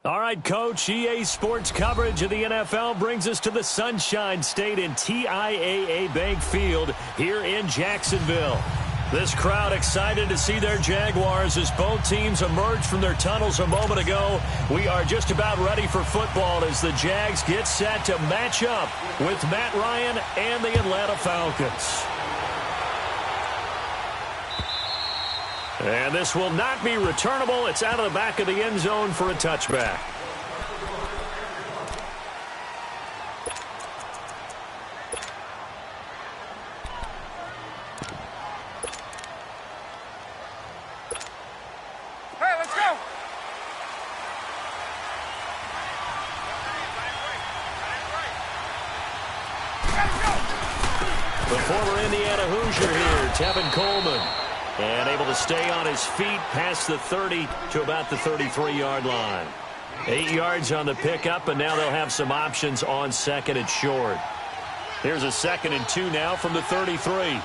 All right, Coach, EA Sports coverage of the NFL brings us to the Sunshine State in TIAA Bank Field here in Jacksonville. This crowd excited to see their Jaguars as both teams emerged from their tunnels a moment ago. We are just about ready for football as the Jags get set to match up with Matt Ryan and the Atlanta Falcons. And this will not be returnable. It's out of the back of the end zone for a touchback. Hey, let's go. The former Indiana Hoosier here, Tevin Coleman. And able to stay on his feet past the 30 to about the 33-yard line. 8 yards on the pickup, and now they'll have some options on second and short. Here's a 2nd and 2 now from the 33. 12.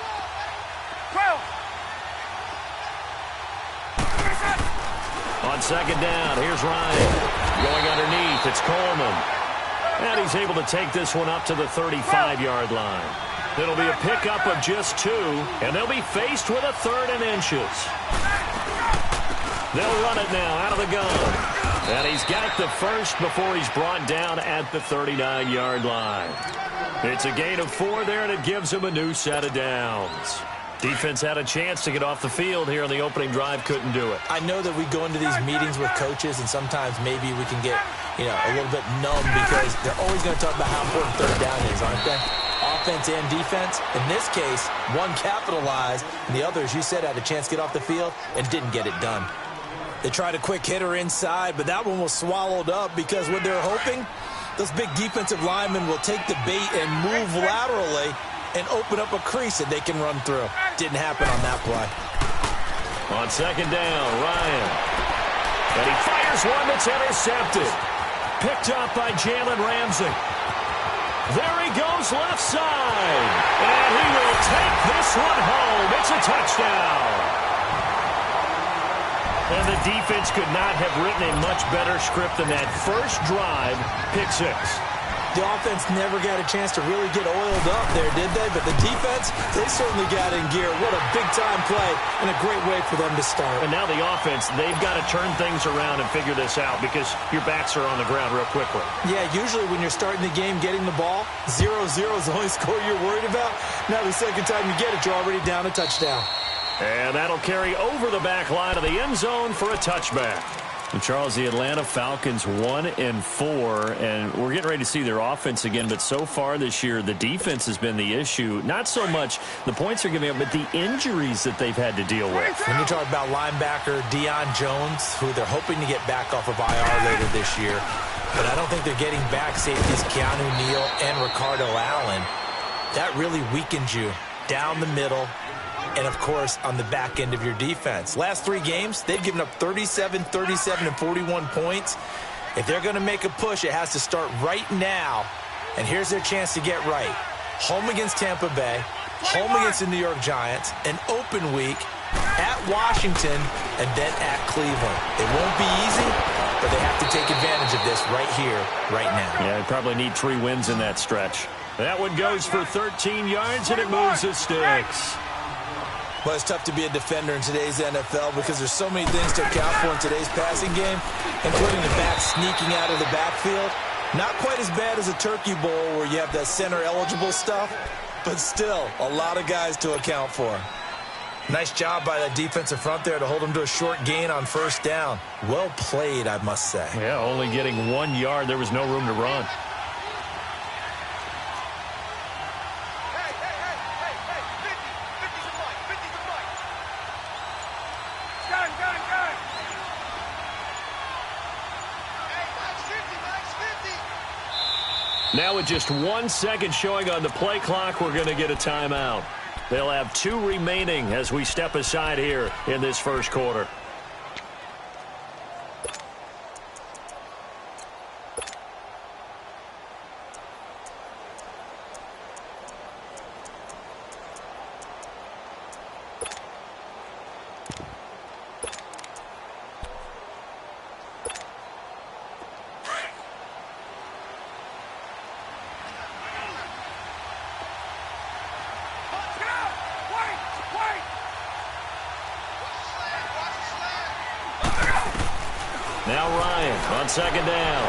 On second down, here's Ryan. Going underneath, it's Coleman. And he's able to take this one up to the 35-yard line. It'll be a pickup of just 2, and they'll be faced with a 3rd and inches. They'll run it now out of the gun. And he's got the first before he's brought down at the 39-yard line. It's a gain of 4 there, and it gives him a new set of downs. Defense had a chance to get off the field here on the opening drive, couldn't do it. I know that we go into these meetings with coaches, and sometimes maybe we can get, a little bit numb because they're always going to talk about how important 3rd down is, aren't they? Offense and defense. In this case, one capitalized, and the other, as you said, had a chance to get off the field and didn't get it done. They tried a quick hitter inside, but that one was swallowed up because what they're hoping, those big defensive linemen will take the bait and move laterally and open up a crease that they can run through. Didn't happen on that play. On second down, Ryan. And he fires one that's intercepted. Picked up by Jalen Ramsey. There he goes left side. And he will take this one home. It's a touchdown. And the defense could not have written a much better script than that first drive, pick 6. The offense never got a chance to really get oiled up there, did they? But the defense, they certainly got in gear. What a big-time play and a great way for them to start. And now the offense, they've got to turn things around and figure this out because your backs are on the ground real quickly. Yeah, usually when you're starting the game, getting the ball, 0-0 is the only score you're worried about. Now the second time you get it, you're already down a touchdown. And that'll carry over the back line of the end zone for a touchback. And Charles, the Atlanta Falcons 1-4, and we're getting ready to see their offense again. But so far this year, the defense has been the issue. Not so much the points they're giving up, but the injuries that they've had to deal with. When you talk about linebacker Deion Jones, who they're hoping to get back off of IR later this year, but I don't think they're getting back safeties Keanu Neal and Ricardo Allen. That really weakens you down the middle. And, of course, on the back end of your defense. Last 3 games, they've given up 37, 37, and 41 points. If they're going to make a push, it has to start right now. And here's their chance to get right. Home against Tampa Bay, home against the New York Giants, an open week, at Washington, and then at Cleveland. It won't be easy, but they have to take advantage of this right here, right now. Yeah, they probably need 3 wins in that stretch. That one goes for 13 yards, and it moves the sticks. Well, it's tough to be a defender in today's NFL because there's so many things to account for in today's passing game, including the back sneaking out of the backfield. Not quite as bad as a turkey bowl where you have that center-eligible stuff, but still a lot of guys to account for. Nice job by that defensive front there to hold them to a short gain on first down. Well played, I must say. Yeah, only getting 1 yard. There was no room to run. Now with just 1 second showing on the play clock, we're going to get a timeout. They'll have 2 remaining as we step aside here in this first quarter. Now Ryan on second down.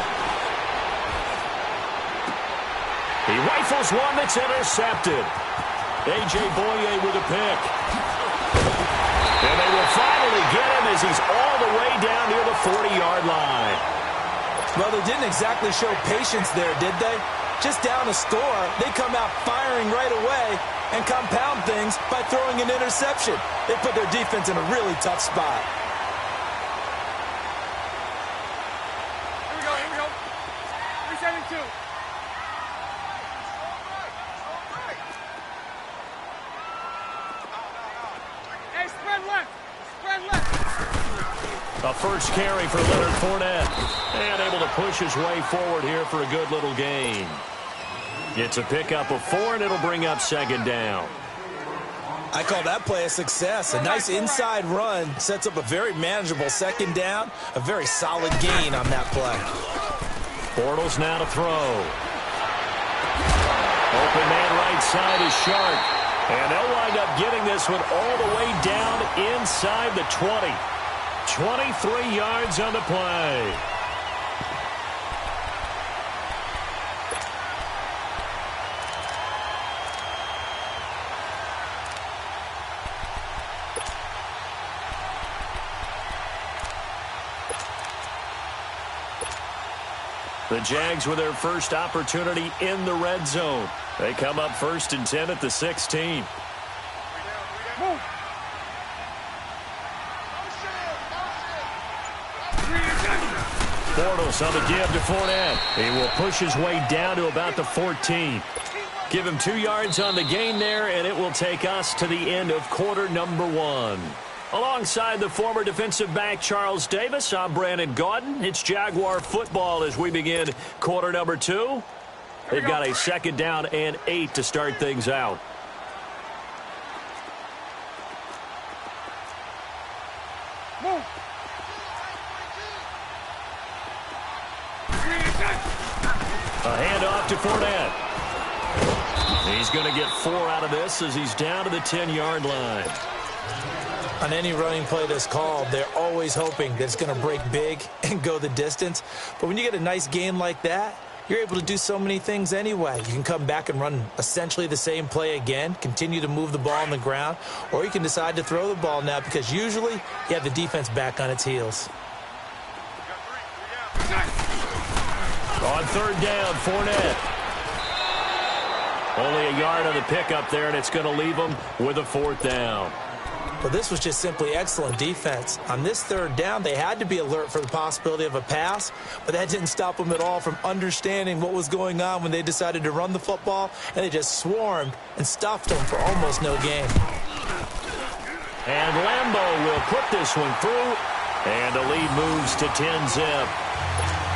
He rifles one that's intercepted. A.J. Boye with a pick. And they will finally get him as he's all the way down near the 40-yard line. Well, they didn't exactly show patience there, did they? Just down a score, they come out firing right away and compound things by throwing an interception. They put their defense in a really tough spot. Here we go. 372. Hey, spread left. A first carry for Leonard Fournette. And able to push his way forward here for a good little gain. It's a pickup of 4, and it'll bring up second down. I call that play a success. A nice inside run sets up a very manageable second down. A very solid gain on that play. Bortles now to throw. Open man right side is Sharp. And they'll wind up getting this one all the way down inside the 20. 23 yards on the play. The Jags with their first opportunity in the red zone. They come up 1st and 10 at the 16. Bortles on the give to Fournette. He will push his way down to about the 14. Give him 2 yards on the gain there, and it will take us to the end of quarter number 1. Alongside the former defensive back Charles Davis, I'm Brandon Gaudin. It's Jaguar football as we begin quarter number 2. They've got a second down and 8 to start things out. Move. A handoff to Fournette. He's going to get 4 out of this as he's down to the 10-yard line. On any running play that's called, they're always hoping that it's going to break big and go the distance. But when you get a nice gain like that, you're able to do so many things anyway. You can come back and run essentially the same play again, continue to move the ball on the ground, or you can decide to throw the ball now because usually you have the defense back on its heels. On third down, Fournette. Only a yard on the pickup there, and it's going to leave him with a 4th down. But this was just simply excellent defense. On this third down, they had to be alert for the possibility of a pass, but that didn't stop them at all from understanding what was going on when they decided to run the football, and they just swarmed and stuffed them for almost no gain. And Lambeau will put this one through, and the lead moves to 10-zip.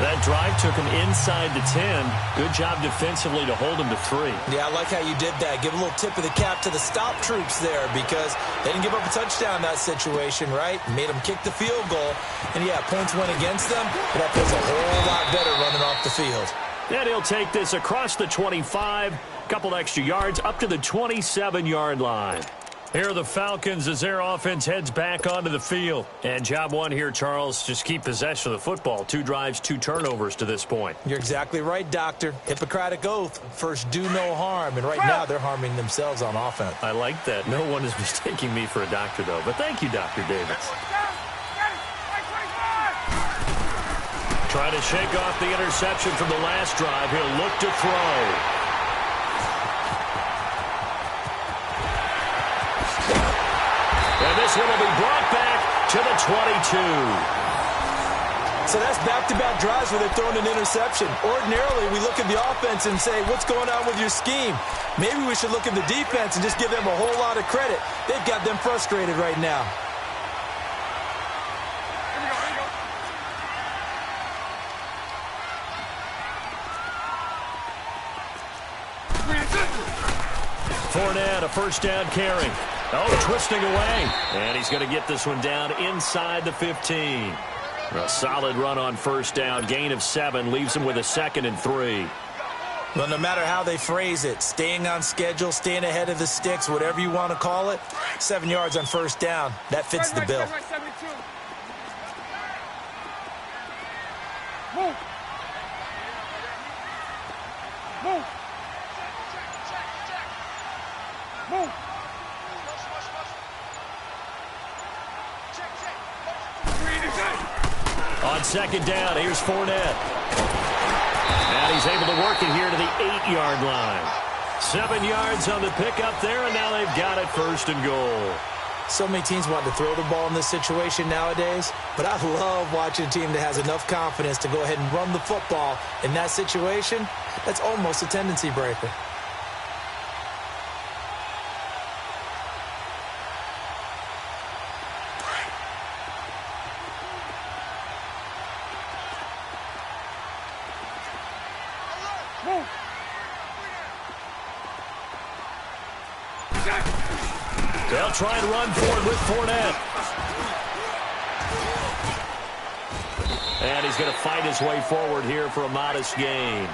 That drive took him inside the 10. Good job defensively to hold him to 3. Yeah, I like how you did that. Give a little tip of the cap to the stop troops there because they didn't give up a touchdown in that situation, right? Made them kick the field goal. And, yeah, points went against them, but that feels a whole lot better running off the field. And he'll take this across the 25, couple extra yards, up to the 27-yard line. Here are the Falcons as their offense heads back onto the field. And job 1 here, Charles, just keep possession of the football. 2 drives, 2 turnovers to this point. You're exactly right, Doctor. Hippocratic oath. First, do no harm. And right now, they're harming themselves on offense. I like that. No one is mistaking me for a doctor, though. But thank you, Dr. Davis. Trying to shake off the interception from the last drive. He'll look to throw. And this one will be brought back to the 22. So that's back-to-back drives where they're throwing an interception. Ordinarily, we look at the offense and say, what's going on with your scheme? Maybe we should look at the defense and just give them a whole lot of credit. They've got them frustrated right now. Fournette, a first down carry. Oh, twisting away. And he's going to get this one down inside the 15. A solid run on first down. Gain of 7 leaves him with a 2nd and 3. Well, no matter how they phrase it, staying on schedule, staying ahead of the sticks, whatever you want to call it, 7 yards on first down, that fits the bill. On second down, here's Fournette. And he's able to work it here to the 8-yard line. 7 yards on the pickup there, and now they've got it first and goal. So many teams want to throw the ball in this situation nowadays, but I love watching a team that has enough confidence to go ahead and run the football in that situation. That's almost a tendency breaker. They'll try and run forward with Fournette. And he's going to fight his way forward here for a modest gain.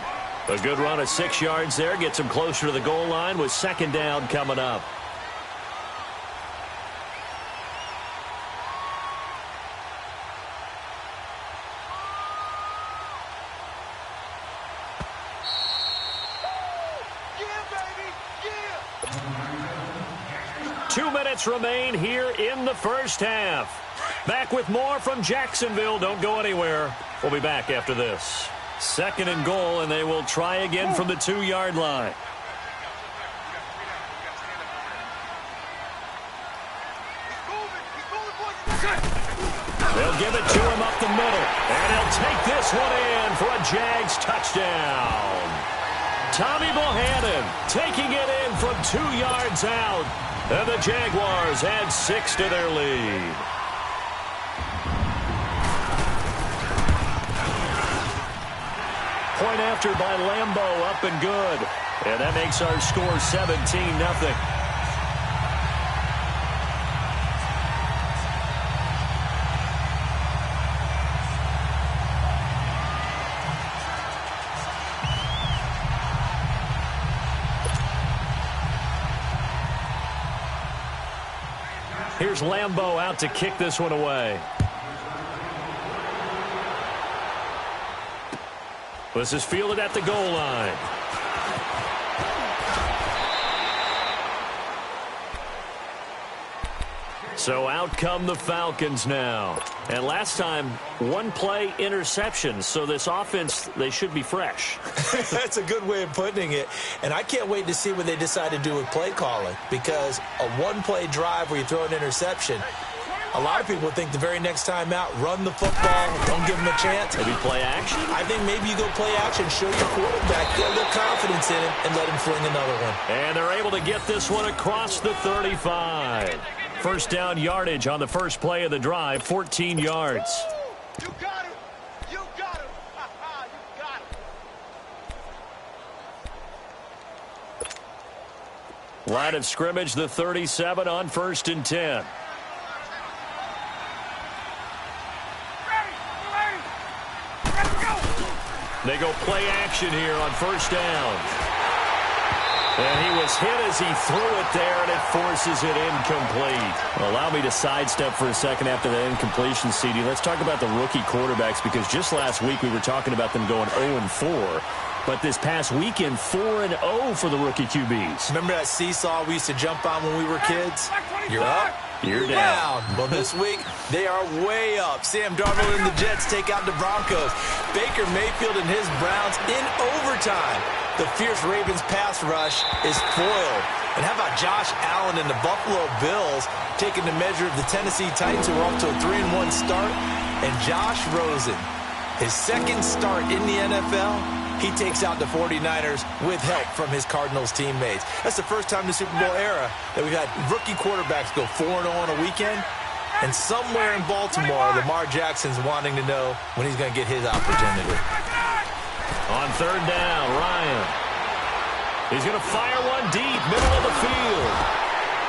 A good run of 6 yards there gets him closer to the goal line with second down coming up. Remain here in the first half. Back with more from Jacksonville. Don't go anywhere. We'll be back after this. Second and goal, and they will try again from the 2-yard line. They'll give it to him up the middle, and he'll take this one in for a Jags touchdown. Tommy Bohannon taking it in from 2 yards out. And the Jaguars add 6 to their lead. Point after by Lambeau, up and good. And that makes our score 17-0. Here's Lambeau out to kick this one away. This is fielded at the goal line. So out come the Falcons now. And last time, 1-play interception. So this offense, they should be fresh. That's a good way of putting it. And I can't wait to see what they decide to do with play calling. Because a 1-play drive where you throw an interception, a lot of people think the very next time out, run the football, don't give them a chance. Maybe play action? I think maybe you go play action, show your quarterback, get a little confidence in him, and let him fling another one. And they're able to get this one across the 35. First down yardage on the first play of the drive, 14 yards. You got him. You got him. You got him. Line of scrimmage, the 37 on 1st and 10. They go play action here on first down. And he was hit as he threw it there, and it forces it incomplete. Well, allow me to sidestep for a second after that incompletion, CD. Let's talk about the rookie quarterbacks, because just last week we were talking about them going 0-4. But this past weekend, 4-0 for the rookie QBs. Remember that seesaw we used to jump on when we were kids? You're up, you're down. Well, this week, they are way up. Sam Darnold and the Jets take out the Broncos. Baker Mayfield and his Browns in overtime. The fierce Ravens pass rush is foiled. And how about Josh Allen and the Buffalo Bills taking the measure of the Tennessee Titans, who are off to a 3-1 start? And Josh Rosen, his second start in the NFL, he takes out the 49ers with help from his Cardinals teammates. That's the first time in the Super Bowl era that we've had rookie quarterbacks go 4-0 on a weekend. And somewhere in Baltimore, Lamar Jackson's wanting to know when he's going to get his opportunity. On third down, Ryan. He's going to fire one deep, middle of the field.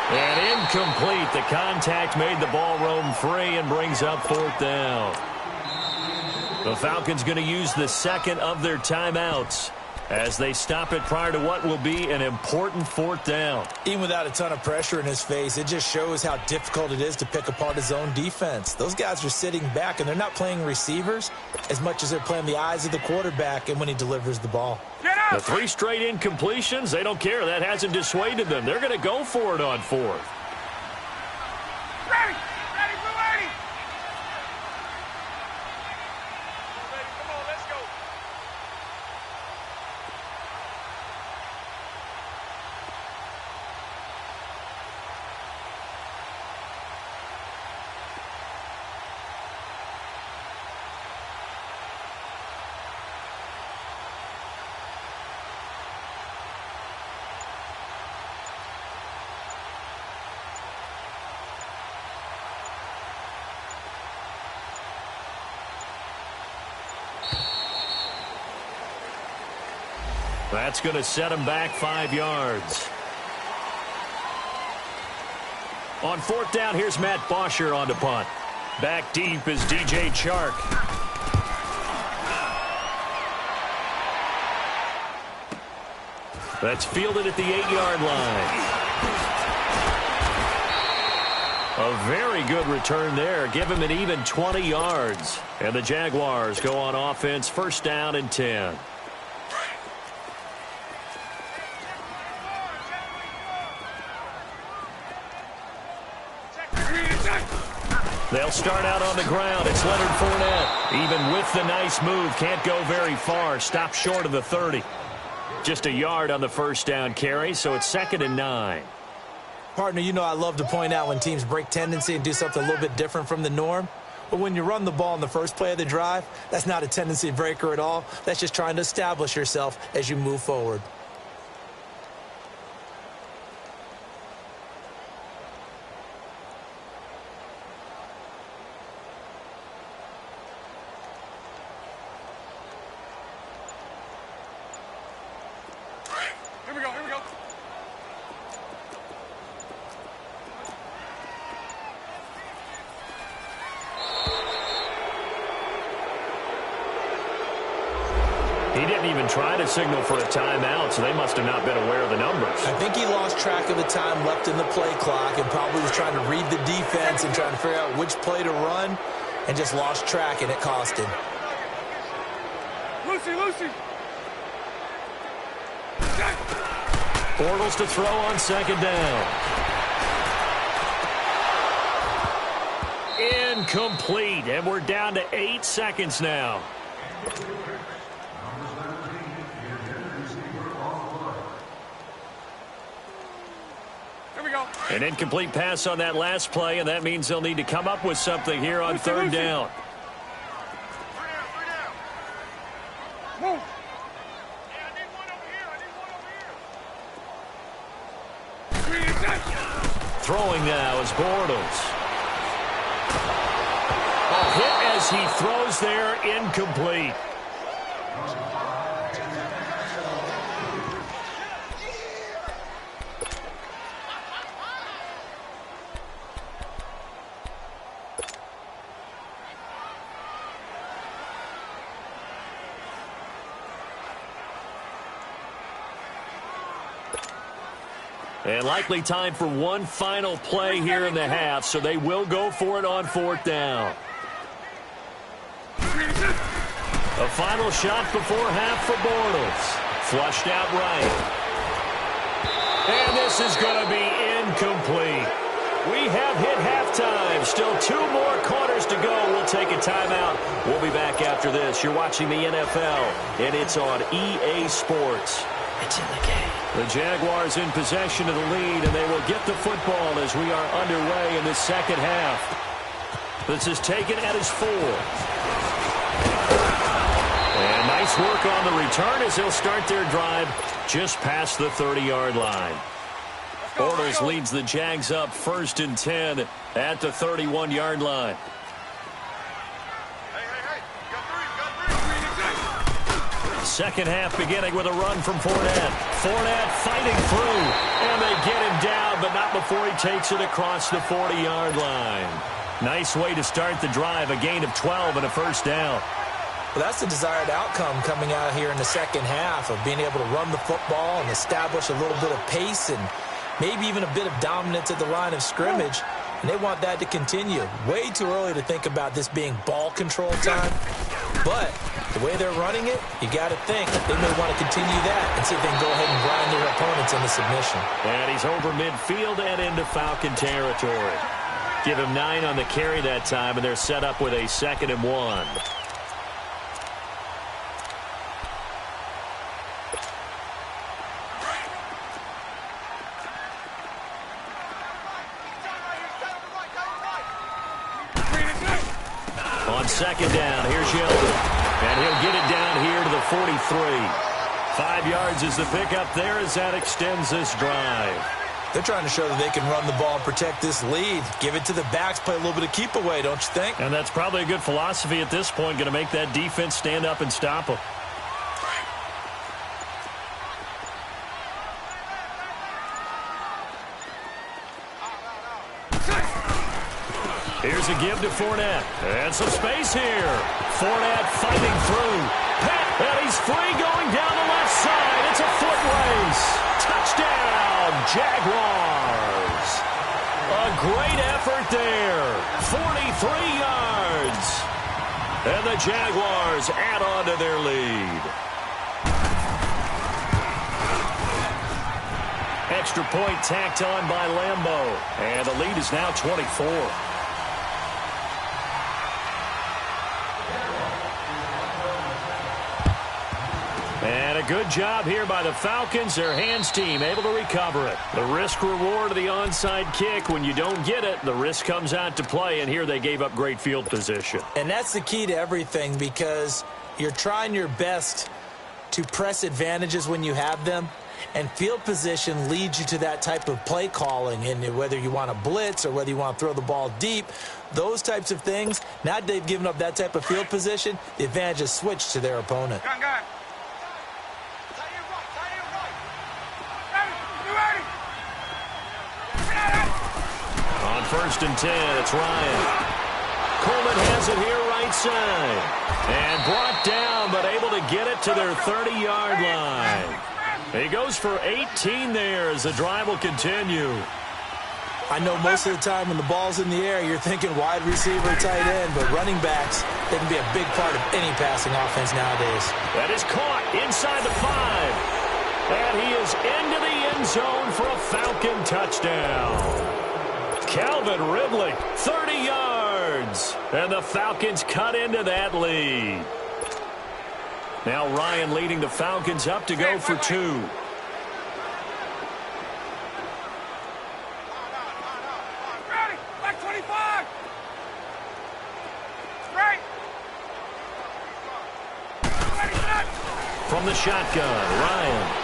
And incomplete. The contact made the ball roam free and brings up fourth down. The Falcons going to use the second of their timeouts as they stop it prior to what will be an important fourth down. Even without a ton of pressure in his face, it just shows how difficult it is to pick apart his own defense. Those guys are sitting back, and they're not playing receivers as much as they're playing the eyes of the quarterback and when he delivers the ball. The 3 straight incompletions, they don't care. That hasn't dissuaded them. They're going to go for it on fourth. Ready. Ready. Ready. That's going to set him back 5 yards. On 4th down, here's Matt Bosher on to punt. Back deep is DJ Chark. That's fielded at the 8-yard line. A very good return there. Give him an even 20 yards. And the Jaguars go on offense, 1st down and 10. They'll start out on the ground. It's Leonard Fournette. Even with the nice move, can't go very far. Stop short of the 30. Just a yard on the 1st down carry, so it's 2nd and 9. Partner, you know I love to point out when teams break tendency and do something a little bit different from the norm. But when you run the ball in the first play of the drive, that's not a tendency breaker at all. That's just trying to establish yourself as you move forward. He didn't even try to signal for a timeout, so they must have not been aware of the numbers. I think he lost track of the time left in the play clock and probably was trying to read the defense and trying to figure out which play to run and just lost track, and it cost him. Lucy. Bortles to throw on 2nd down. Incomplete, and we're down to 8 seconds now. An incomplete pass on that last play, and that means they'll need to come up with something here on 3rd down. Move. Throwing now is Bortles. A hit as he throws there, incomplete. And likely time for one final play here in the half, so they will go for it on 4th down. A final shot before half for Bortles. Flushed out right. And this is going to be incomplete. We have hit halftime. Still 2 more quarters to go. We'll take a timeout. We'll be back after this. You're watching the NFL, and it's on EA Sports. It's in the game. The Jaguars in possession of the lead, and they will get the football as we are underway in the 2nd half. This is taken at his 4. And nice work on the return as they'll start their drive just past the 30-yard line. Bortles leads the Jags up 1st and 10 at the 31-yard line. Second half beginning with a run from Fournette. Fournette fighting through, and they get him down, but not before he takes it across the 40-yard line. Nice way to start the drive, a gain of 12 and a 1st down. Well, that's the desired outcome coming out here in the 2nd half of being able to run the football and establish a little bit of pace and maybe even a bit of dominance at the line of scrimmage. And they want that to continue. Way too early to think about this being ball control time. But the way they're running it, you got to think they may want to continue that and see if they can go ahead and grind their opponents into submission. And he's over midfield and into Falcon territory. Give him 9 on the carry that time, and they're set up with a 2nd and 1. On 2nd down, here's Yeldon. And he'll get it down here to the 43. 5 yards is the pickup there as that extends this drive. They're trying to show that they can run the ball and protect this lead. Give it to the backs, play a little bit of keep away, don't you think? And that's probably a good philosophy at this point, going to make that defense stand up and stop them. Here's a give to Fournette. And some space here. Fournette fighting through. And he's free going down the left side. It's a foot race. Touchdown, Jaguars. A great effort there. 43 yards. And the Jaguars add on to their lead. Extra point tacked on by Lambeau. And the lead is now 24. And a good job here by the Falcons. Their hands team able to recover it. The risk reward of the onside kick. When you don't get it, the risk comes out to play. And here they gave up great field position. And that's the key to everything, because you're trying your best to press advantages when you have them. And field position leads you to that type of play calling. And whether you want to blitz or whether you want to throw the ball deep, those types of things, now that they've given up that type of field position, the advantage is switched to their opponent. On 1st and 10, it's Ryan. Coleman has it here right side. And brought down, but able to get it to their 30-yard line. He goes for 18 there as the drive will continue. I know most of the time when the ball's in the air, you're thinking wide receiver, tight end, but running backs, they can be a big part of any passing offense nowadays. That is caught inside the 5. And he is into the end zone for a Falcon touchdown. Calvin Ridley, 30 yards. And the Falcons cut into that lead. Now Ryan leading the Falcons up to go for 2. Back 25. Right. From the shotgun, Ryan.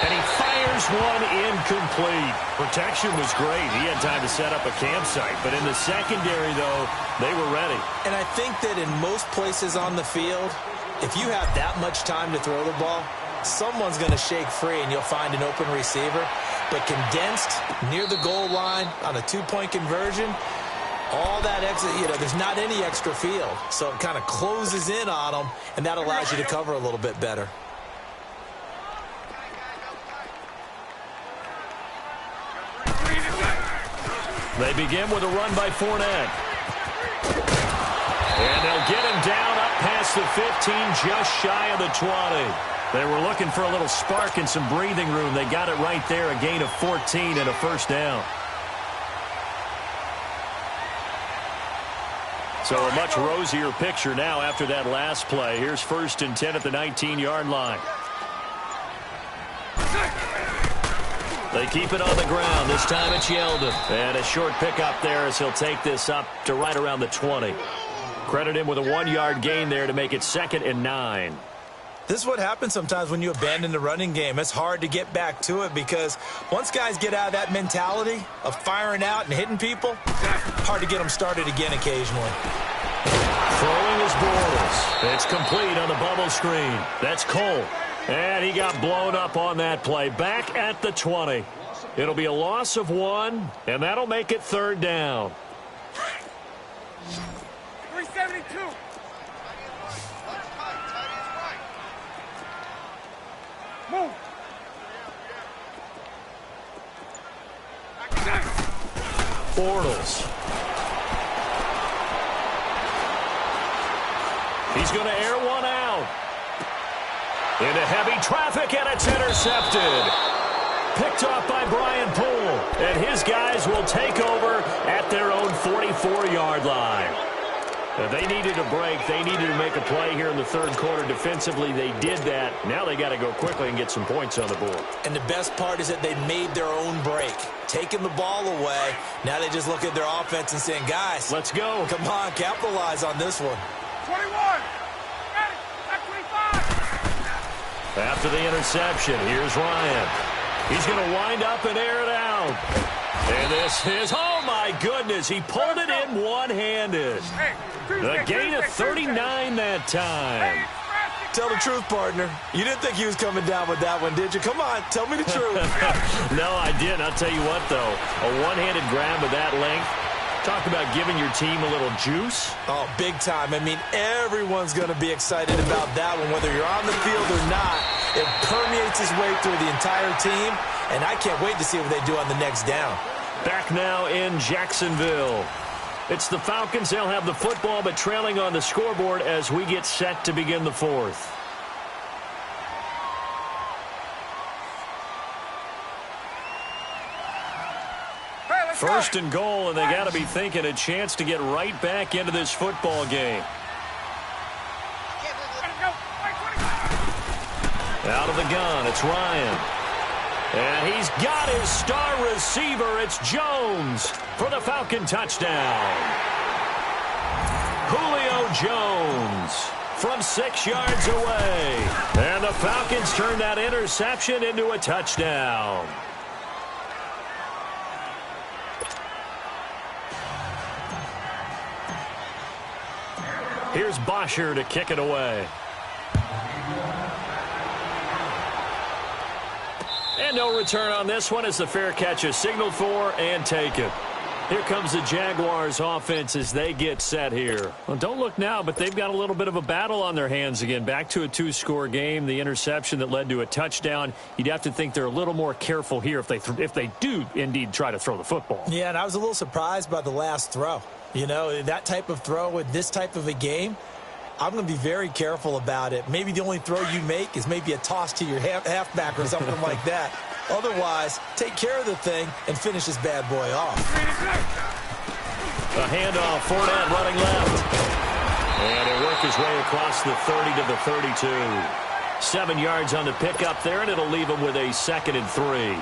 And he fires one incomplete. Protection was great. He had time to set up a campsite. But in the secondary, though, they were ready. And I think that in most places on the field, if you have that much time to throw the ball, someone's going to shake free and you'll find an open receiver. But condensed near the goal line on a 2-point conversion, all that extra, there's not any extra field. So it kind of closes in on them, and that allows you to cover a little bit better. They begin with a run by Fournette. And they'll get him down up past the 15, just shy of the 20. They were looking for a little spark and some breathing room. They got it right there, a gain of 14 and a first down. So a much rosier picture now after that last play. Here's 1st and 10 at the 19-yard line. They keep it on the ground. This time it's Yeldon. And a short pickup there as he'll take this up to right around the 20. Credit him with a 1-yard gain there to make it 2nd and 9. This is what happens sometimes when you abandon the running game. It's hard to get back to it because once guys get out of that mentality of firing out and hitting people, hard to get them started again occasionally. Throwing his Bortles. It's complete on the bubble screen. That's Cole. And he got blown up on that play. Back at the 20. It'll be a loss of 1, and that'll make it 3rd down. 372. Move. Bortles. He's going to air one out. Into heavy traffic, and it's intercepted. Picked off by Brian Poole. And his guys will take over at their own 44-yard line. They needed a break. They needed to make a play here in the 3rd quarter. Defensively, they did that. Now they got to go quickly and get some points on the board. And the best part is that they made their own break. Taking the ball away. Now they just look at their offense and saying, guys, let's go. Come on, capitalize on this one. 21. Ready. Back 25. After the interception, here's Ryan. He's going to wind up and air it out. And this is, oh my goodness, he pulled it in one-handed. The gain of 39 that time. tell the truth, partner. You didn't think he was coming down with that one, did you? Come on, tell me the truth. No, I didn't. I'll tell you what, though. A one-handed grab of that length. Talk about giving your team a little juice. Oh, big time. I mean, everyone's going to be excited about that one, whether you're on the field or not. It permeates its way through the entire team, and I can't wait to see what they do on the next down. Back now in Jacksonville. It's the Falcons. They'll have the football, but trailing on the scoreboard as we get set to begin the fourth. First and goal, and they got to be thinking a chance to get right back into this football game. Out of the gun, it's Ryan. And he's got his star receiver. It's Jones for the Falcon touchdown. Julio Jones from 6 yards away. And the Falcons turn that interception into a touchdown. Here's Bosher to kick it away. And no return on this one as the fair catch is signaled for and taken. Here comes the Jaguars offense as they get set here. Well, don't look now, but they've got a little bit of a battle on their hands again. Back to a 2-score game, the interception that led to a touchdown. You'd have to think they're a little more careful here if they do indeed try to throw the football. Yeah, and I was a little surprised by the last throw. You know, that type of throw with this type of a game, I'm going to be very careful about it. Maybe the only throw you make is maybe a toss to your halfback or something like that. Otherwise, take care of the thing and finish this bad boy off. A handoff, Fournette running left. And he'll work his way across the 30 to the 32. 7 yards on the pickup there, and it'll leave him with a 2nd and 3.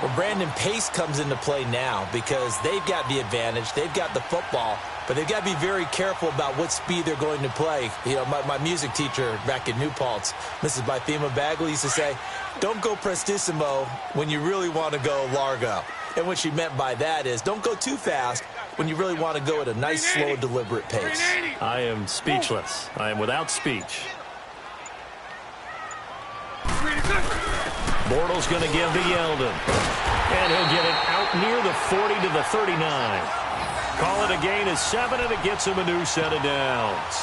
Well, Brandon, pace comes into play now because they've got the advantage. They've got the football, but they've got to be very careful about what speed they're going to play. You know, my music teacher back in New Paltz, Mrs. Bythema Bagley, used to say, don't go prestissimo when you really want to go largo. And what she meant by that is don't go too fast when you really want to go at a nice, slow, deliberate pace. I am speechless. I am without speech. Bortles going to give to Yeldon. And he'll get it out near the 40 to the 39. Call it a gain of 7, and it gets him a new set of downs.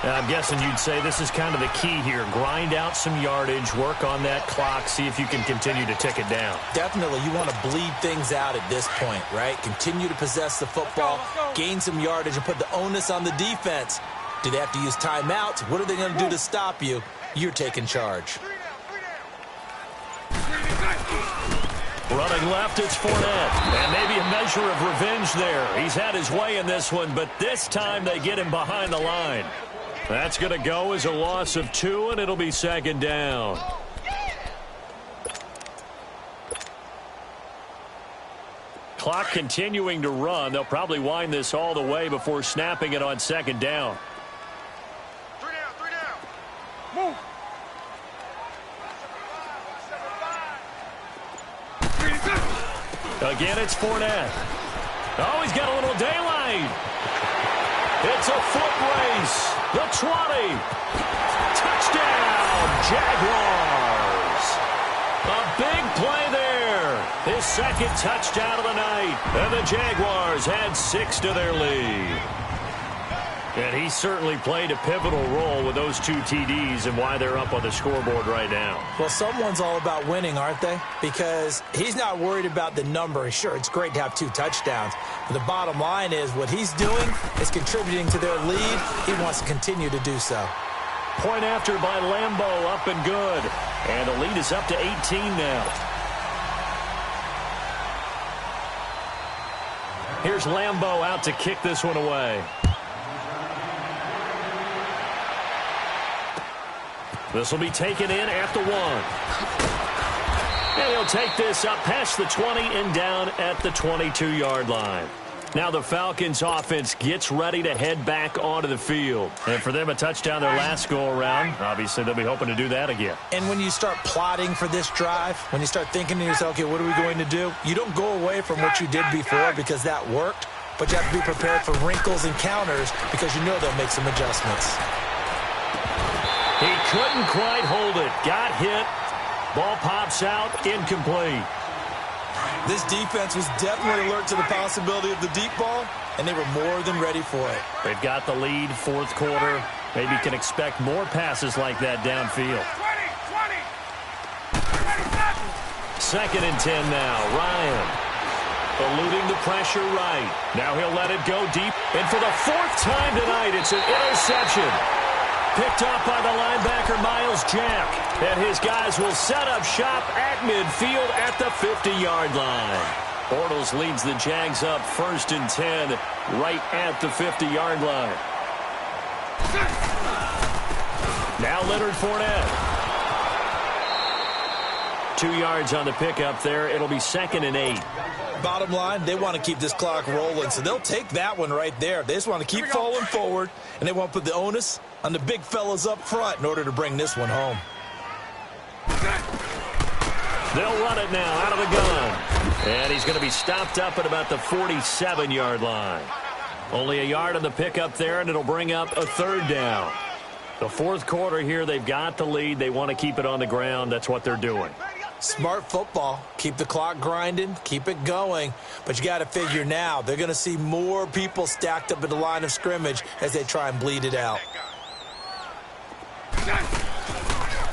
I'm guessing you'd say this is kind of the key here. Grind out some yardage, work on that clock, see if you can continue to tick it down. Definitely. You want to bleed things out at this point, right? Continue to possess the football, gain some yardage, and put the onus on the defense. Do they have to use timeouts? What are they going to do to stop you? You're taking charge. Running left, it's Fournette. And maybe a measure of revenge there. He's had his way in this one, but this time they get him behind the line. That's going to go as a loss of 2, and it'll be 2nd down. Clock continuing to run. They'll probably wind this all the way before snapping it on 2nd down. 3 down. Move. Again, it's Fournette. Oh, he's got a little daylight. It's a foot race. The 20. Touchdown, Jaguars. A big play there. His 2nd touchdown of the night. And the Jaguars had 6 to their lead. And he certainly played a pivotal role with those 2 TDs and why they're up on the scoreboard right now. Well, someone's all about winning, aren't they? Because he's not worried about the number. Sure, it's great to have 2 touchdowns. But the bottom line is what he's doing is contributing to their lead. He wants to continue to do so. Point after by Lambeau, up and good. And the lead is up to 18 now. Here's Lambeau out to kick this one away. This will be taken in at the 1. And he'll take this up past the 20 and down at the 22-yard line. Now the Falcons offense gets ready to head back onto the field. And for them, a touchdown their last go-around. Obviously, they'll be hoping to do that again. And when you start plotting for this drive, when you start thinking to yourself, okay, what are we going to do? You don't go away from what you did before because that worked, but you have to be prepared for wrinkles and counters because you know they'll make some adjustments. He couldn't quite hold it. Got hit. Ball pops out, incomplete. This defense was definitely alert to the possibility of the deep ball, and they were more than ready for it. They've got the lead, fourth quarter. Maybe can expect more passes like that downfield. 2nd and 10 now. Ryan eluding the pressure right. Now he'll let it go deep. And for the 4th time tonight, it's an interception. Picked up by the linebacker, Miles Jack. And his guys will set up shop at midfield at the 50-yard line. Bortles leads the Jags up 1st and 10 right at the 50-yard line. Now Leonard Fournette. 2 yards on the pickup there. It'll be 2nd and 8. Bottom line, they want to keep this clock rolling, so they'll take that one right there. They just want to keep falling forward, and they want to put the onus on the big fellas up front in order to bring this one home. They'll run it now out of the gun. And he's going to be stopped up at about the 47-yard line. Only a yard on the pickup there, and it'll bring up a 3rd down. The 4th quarter here, they've got the lead. They want to keep it on the ground. That's what they're doing. Smart football. Keep the clock grinding. Keep it going. But you got to figure now, they're going to see more people stacked up at the line of scrimmage as they try and bleed it out.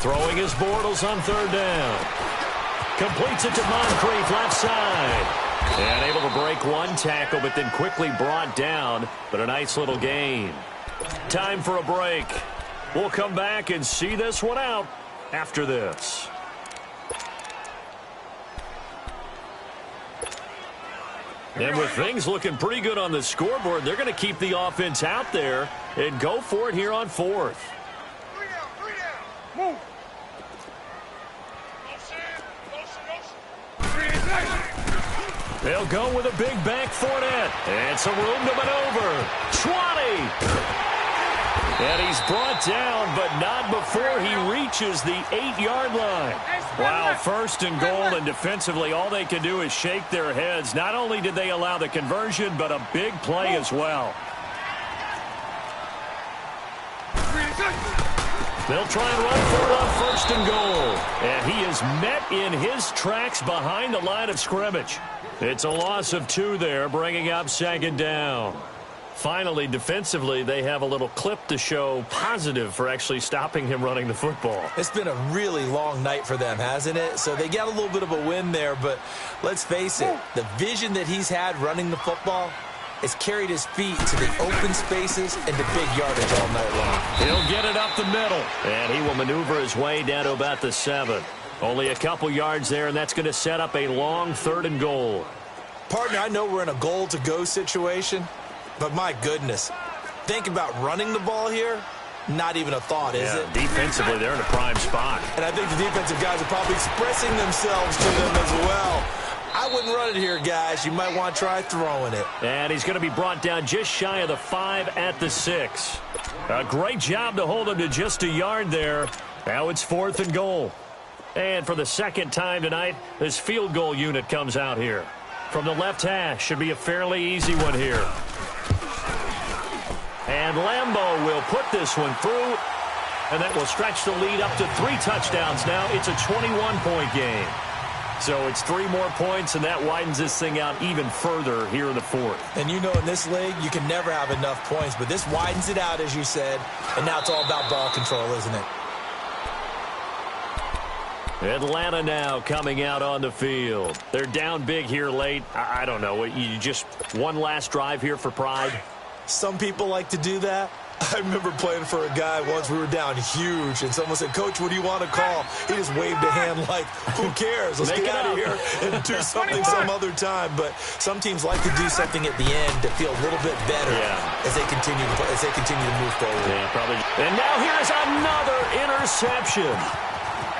Throwing his Bortles on 3rd down. Completes it to Moncrief, left side. And able to break one tackle, but then quickly brought down. But a nice little gain. Time for a break. We'll come back and see this one out after this. And with things looking pretty good on the scoreboard, they're going to keep the offense out there and go for it here on 4th. 3 down, 3 down. Move. They'll go with a big back Fournette. And some room to maneuver. 20. And he's brought down, but not before he reaches the 8-yard line. Wow, 1st and goal, and defensively all they can do is shake their heads. Not only did they allow the conversion, but a big play as well. They'll try and run for it on 1st and goal. And he is met in his tracks behind the line of scrimmage. It's a loss of 2 there, bringing up 2nd down. Finally, defensively, they have a little clip to show positive for actually stopping him running the football. It's been a really long night for them, hasn't it? So they got a little bit of a win there, but let's face it, the vision that he's had running the football has carried his feet to the open spaces and to big yardage all night long. He'll get it up the middle, and he will maneuver his way down to about the 7. Only a couple yards there, and that's going to set up a long 3rd and goal. Partner, I know we're in a goal-to-go situation, but my goodness, think about running the ball here. Not even a thought, is it? Defensively, they're in a prime spot. And I think the defensive guys are probably expressing themselves to them as well. I wouldn't run it here, guys. You might want to try throwing it. And he's going to be brought down just shy of the 5 at the 6. A great job to hold him to just a yard there. Now it's 4th and goal. And for the 2nd time tonight, this field goal unit comes out here. From the left hash, should be a fairly easy one here. And Lambeau will put this one through, and that will stretch the lead up to 3 touchdowns now. It's a 21-point game. So it's 3 more points, and that widens this thing out even further here in the 4th. And you know in this league, you can never have enough points, but this widens it out, as you said, and now it's all about ball control, isn't it? Atlanta now coming out on the field. They're down big here late. I don't know. You just one last drive here for pride? Some people like to do that. I remember playing for a guy once. We were down huge, and someone said, "Coach, what do you want to call?" He just waved a hand like, "Who cares? Let's get out of here and do something some other time." But some teams like to do something at the end to feel a little bit better as they continue to move forward. Yeah, probably. And now here's another interception.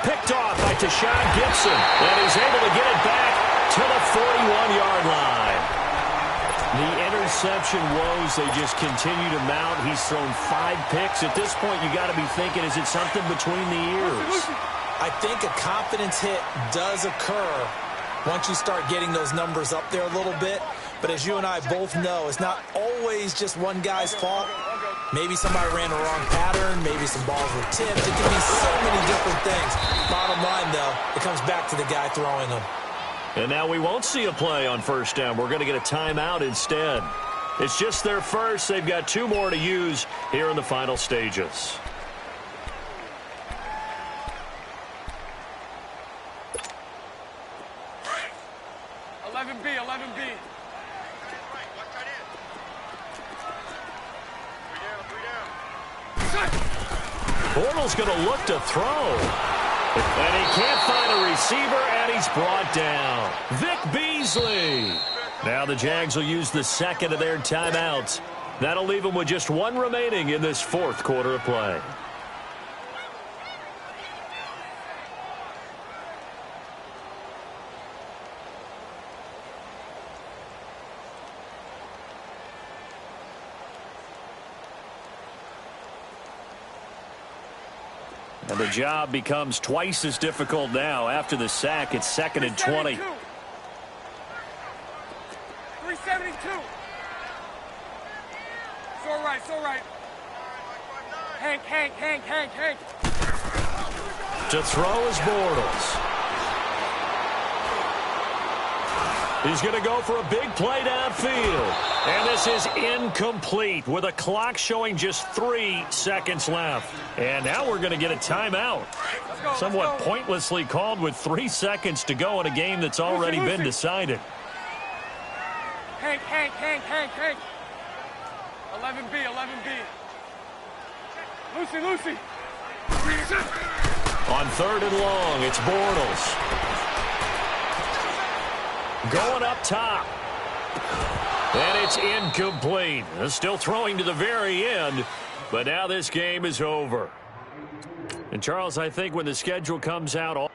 Picked off by Tashawn Gibson, and he's able to get it back to the 41-yard line. The interception woes, they just continue to mount. He's thrown 5 picks. At this point, you got to be thinking, is it something between the ears? I think a confidence hit does occur once you start getting those numbers up there a little bit. But as you and I both know, it's not always just one guy's fault. Maybe somebody ran the wrong pattern. Maybe some balls were tipped. It can be so many different things. Bottom line, though, it comes back to the guy throwing them. And now we won't see a play on first down. We're going to get a timeout instead. It's just their first. They've got 2 more to use here in the final stages. Bortles going to look to throw. And he can't find a receiver, and he's brought down. Vic Beasley. Now the Jags will use the second of their timeouts. That'll leave them with just 1 remaining in this 4th quarter of play. And the job becomes twice as difficult now. After the sack, it's 2nd and 20. 372. It's all right, it's all right. Hank. To throw is Bortles. He's going to go for a big play downfield. And this is incomplete with a clock showing just 3 seconds left. And now we're going to get a timeout. Somewhat pointlessly called with 3 seconds to go in a game that's already been decided. Hank. 11B. Lucy. On 3rd and long, it's Bortles. Going up top. And it's incomplete. Still throwing to the very end. But now this game is over. And Charles, I think when the schedule comes out...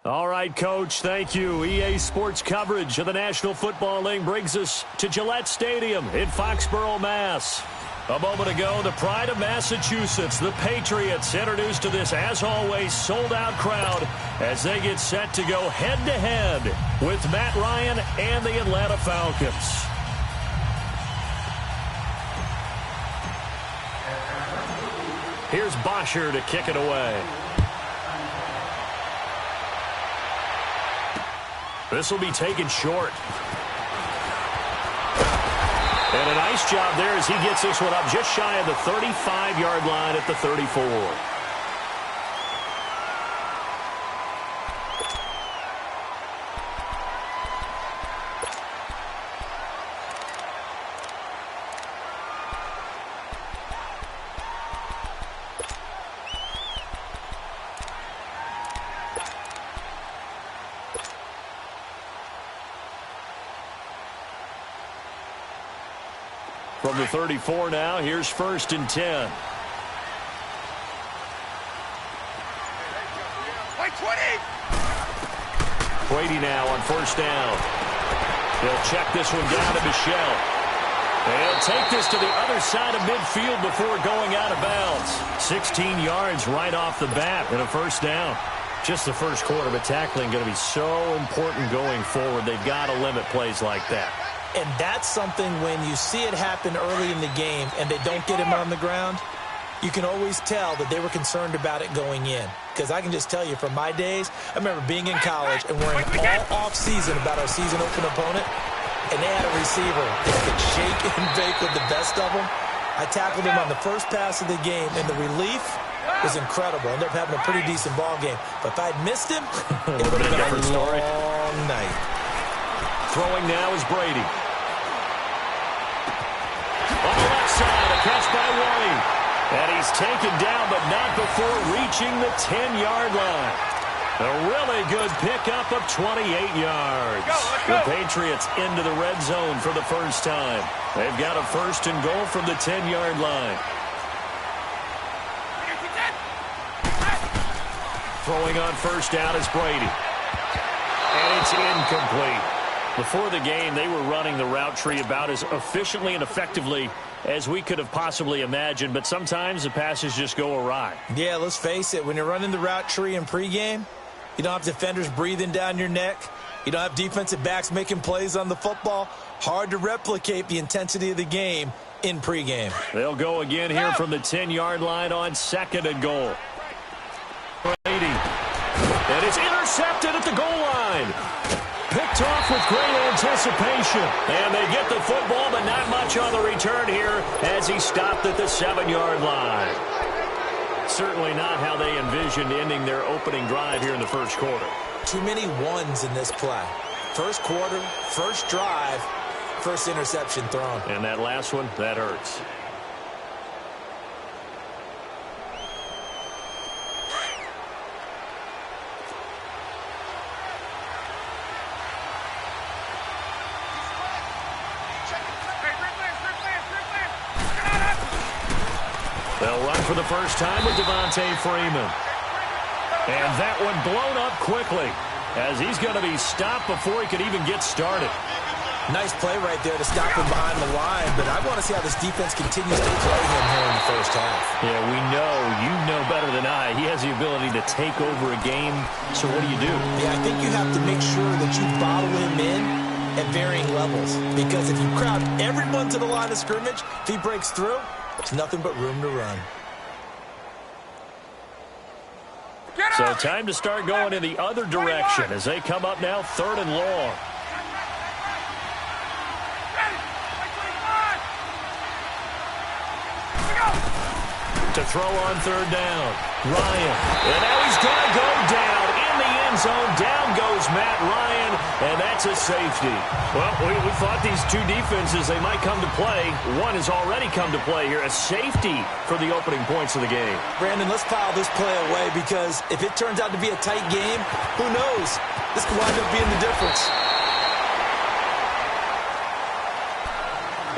All right, Coach, thank you. EA Sports coverage of the National Football League brings us to Gillette Stadium in Foxborough, Mass. A moment ago, the pride of Massachusetts, the Patriots, introduced to this, as always, sold-out crowd as they get set to go head-to-head with Matt Ryan and the Atlanta Falcons. Here's Bosher to kick it away. This will be taken short. And a nice job there as he gets this one up just shy of the 35-yard line at the 34. From the 34 now, here's 1st and 10. Wait, 20! Brady now on 1st down. He'll check this one down to Michel. He'll take this to the other side of midfield before going out of bounds. 16 yards right off the bat and a 1st down. Just the first quarter, but tackling going to be so important going forward. They've got to limit plays like that. And that's something when you see it happen early in the game and they don't get him on the ground, you can always tell that they were concerned about it going in. Because I can just tell you from my days, I remember being in college and worrying all off-season about our season open opponent, and they had a receiver that could shake and bake with the best of them. I tackled him on the first pass of the game, and the relief was incredible. I ended up having a pretty decent ball game. But if I'd missed him, it would have been a long night. Throwing now is Brady. On the left side, a catch by White. And he's taken down, but not before reaching the 10-yard line. A really good pickup of 28 yards. The Patriots into the red zone for the first time. They've got a 1st and goal from the 10-yard line. Throwing on 1st down is Brady. And it's incomplete. Before the game, they were running the route tree about as efficiently and effectively as we could have possibly imagined, but sometimes the passes just go awry. Yeah, let's face it. When you're running the route tree in pregame, you don't have defenders breathing down your neck. You don't have defensive backs making plays on the football. Hard to replicate the intensity of the game in pregame. They'll go again here from the 10-yard line on 2nd and goal. Brady. And it's intercepted at the goal line. Picked off with great anticipation. And they get the football, but not much on the return here as he stopped at the 7-yard line. Certainly not how they envisioned ending their opening drive here in the first quarter. Too many ones in this play. First quarter, first drive, first interception thrown. And that last one, that hurts. They'll run for the first time with Devontae Freeman. And that one blown up quickly as he's going to be stopped before he could even get started. Nice play right there to stop him behind the line, but I want to see how this defense continues to play him here in the first half. Yeah, we know, you know better than I, he has the ability to take over a game, so what do you do? Yeah, I think you have to make sure that you bottle him in at varying levels, because if you crowd everyone to the line of scrimmage, if he breaks through, there's nothing but room to run. So time to start going in the other direction as they come up now 3rd and long. To throw on 3rd down. Ryan. And now he's going to go down in the end zone. Down goes Matt Ryan, and that's a safety. Well, we thought these two defenses, they might come to play. One has already come to play here. A safety for the opening points of the game. Brandon, let's file this play away because if it turns out to be a tight game, who knows? This could wind up being the difference.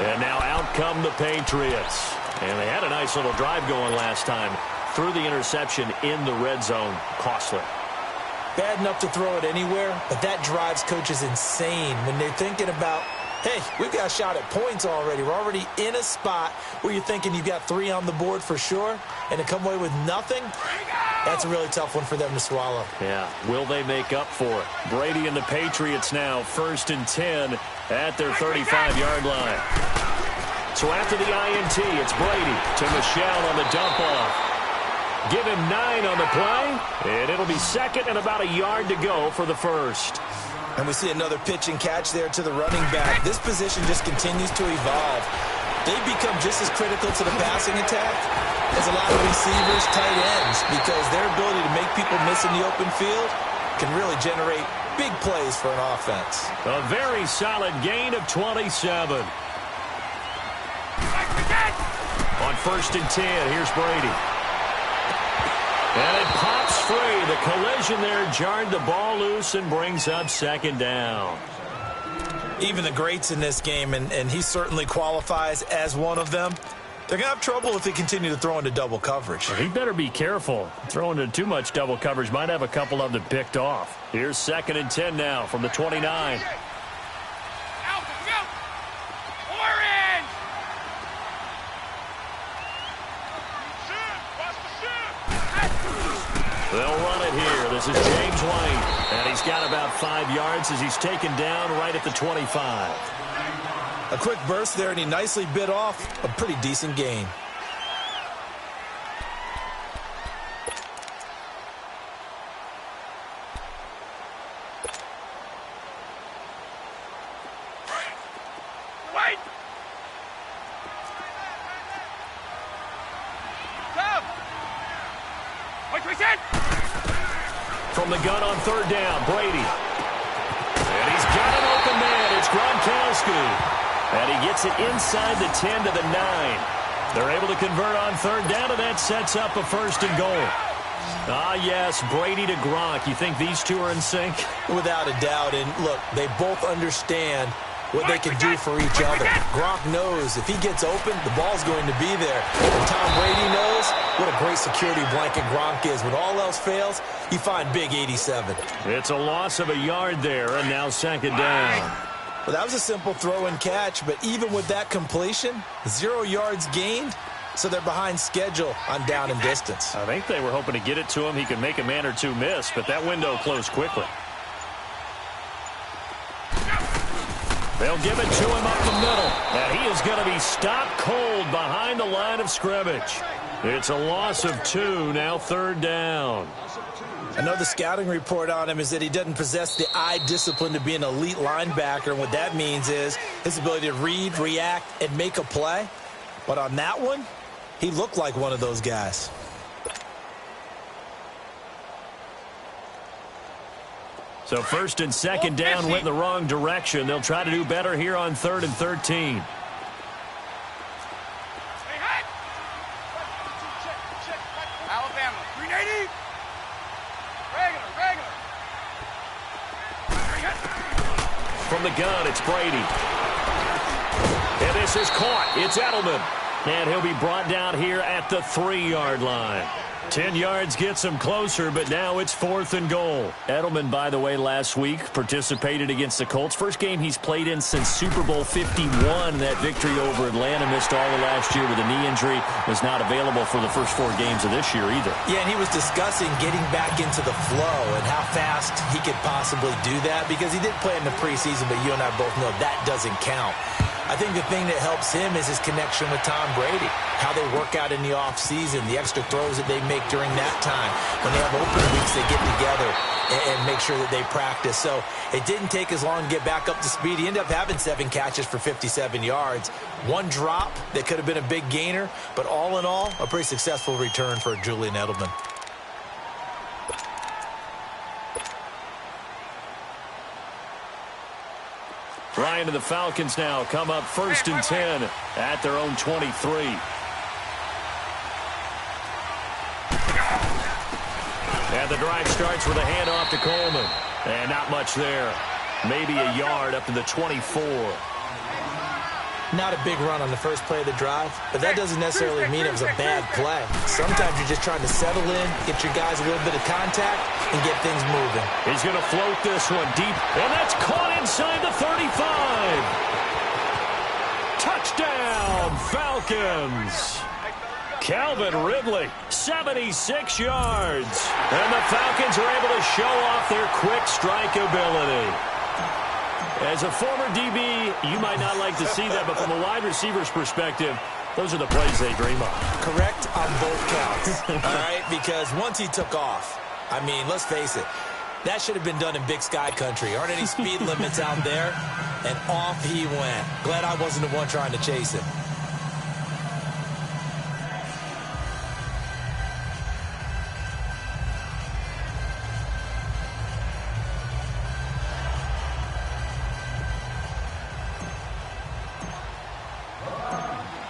And now out come the Patriots. And they had a nice little drive going last time. Threw the interception in the red zone. Costly. Bad enough to throw it anywhere, but that drives coaches insane when they're thinking about, hey, we've got a shot at points already. We're already in a spot where you're thinking you've got 3 on the board for sure, and to come away with nothing, that's a really tough one for them to swallow. Yeah, will they make up for it? Brady and the Patriots now 1st and 10 at their 35-yard line. So after the INT, it's Brady to Michel on the dump-off. Give him 9 on the play, and it'll be 2nd and about a yard to go for the first. And we see another pitch and catch there to the running back. This position just continues to evolve. They become just as critical to the passing attack as a lot of receivers, tight ends, because their ability to make people miss in the open field can really generate big plays for an offense. A very solid gain of 27. On 1st and 10, here's Brady. And it pops free. The collision there jarred the ball loose and brings up 2nd down. Even the greats in this game, and he certainly qualifies as one of them, they're going to have trouble if they continue to throw into double coverage. He better be careful. Throwing into too much double coverage might have a couple of them picked off. Here's 2nd and 10 now from the 29. They'll run it here. This is James White. And he's got about 5 yards as he's taken down right at the 25. A quick burst there, and he nicely bit off a pretty decent gain. Wait! Come! From the gun on 3rd down, Brady. And he's got an open man. It's Gronkowski. And he gets it inside the 10 to the 9. They're able to convert on 3rd down, and that sets up a 1st and goal. Ah, yes, Brady to Gronk. You think these two are in sync? Without a doubt. And look, they both understand what they can do for each other. Gronk knows if he gets open, the ball's going to be there. And Tom Brady knows what a great security blanket Gronk is. When all else fails, you find big 87. It's a loss of a yard there, and now 2nd down. Well, that was a simple throw and catch, but even with that completion, 0 yards gained, so they're behind schedule on down and distance. I think they were hoping to get it to him. He could make a man or two miss, but that window closed quickly. They'll give it to him up the middle, and he is going to be stopped cold behind the line of scrimmage. It's a loss of 2, now 3rd down. I know the scouting report on him is that he doesn't possess the eye discipline to be an elite linebacker, and what that means is his ability to read, react, and make a play. But on that one, he looked like one of those guys. So 1st and 2nd down went in the wrong direction. They'll try to do better here on 3rd and 13. Alabama, 380. From the gun, it's Brady. And this is caught. It's Edelman. And he'll be brought down here at the 3-yard line. 10 yards gets him closer, but now it's 4th and goal. Edelman, by the way, last week participated against the Colts. First game he's played in since Super Bowl 51. That victory over Atlanta. Missed all of last year with a knee injury. Was not available for the first 4 games of this year either. Yeah, and he was discussing getting back into the flow and how fast he could possibly do that, because he did play in the preseason, but you and I both know that doesn't count. I think the thing that helps him is his connection with Tom Brady, how they work out in the offseason, the extra throws that they make during that time. When they have open weeks, they get together and make sure that they practice. So it didn't take as long to get back up to speed. He ended up having 7 catches for 57 yards. 1 drop that could have been a big gainer, but all in all, a pretty successful return for Julian Edelman. Ryan and the Falcons now come up 1st and 10 at their own 23. And the drive starts with a handoff to Coleman. And not much there. Maybe a yard up to the 24. Not a big run on the first play of the drive, but that doesn't necessarily mean it was a bad play. Sometimes you're just trying to settle in, get your guys a little bit of contact, and get things moving. He's going to float this one deep, and that's caught inside the 35. Touchdown, Falcons. Calvin Ridley, 76 yards. And the Falcons are able to show off their quick strike ability. As a former DB, you might not like to see that, but from a wide receiver's perspective, those are the plays they dream of. Correct on both counts, all right? Because once he took off, I mean, let's face it, that should have been done in Big Sky country. Aren't any speed limits out there? And off he went. Glad I wasn't the one trying to chase him.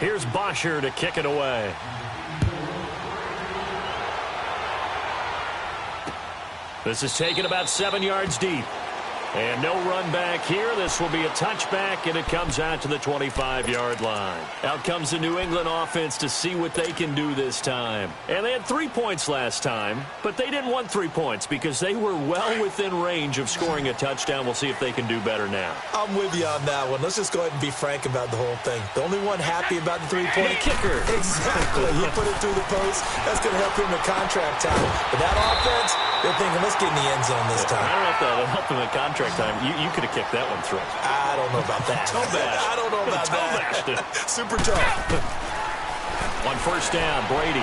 Here's Bosher to kick it away. This is taken about 7 yards deep. And no run back here. This will be a touchback, and it comes out to the 25-yard line. Out comes the New England offense to see what they can do this time. And they had 3 points last time, but they didn't want 3 points because they were well within range of scoring a touchdown. We'll see if they can do better now. I'm with you on that one. Let's just go ahead and be frank about the whole thing. The only one happy about the 3-point kicker. Exactly. He put it through the post. That's going to help him in contract time. But that offense, they're thinking, let's get in the end zone this time. I don't know if that'll help him in contract time. You could have kicked that one through. I don't know about that. I don't know about that. Super tough. On first down, Brady.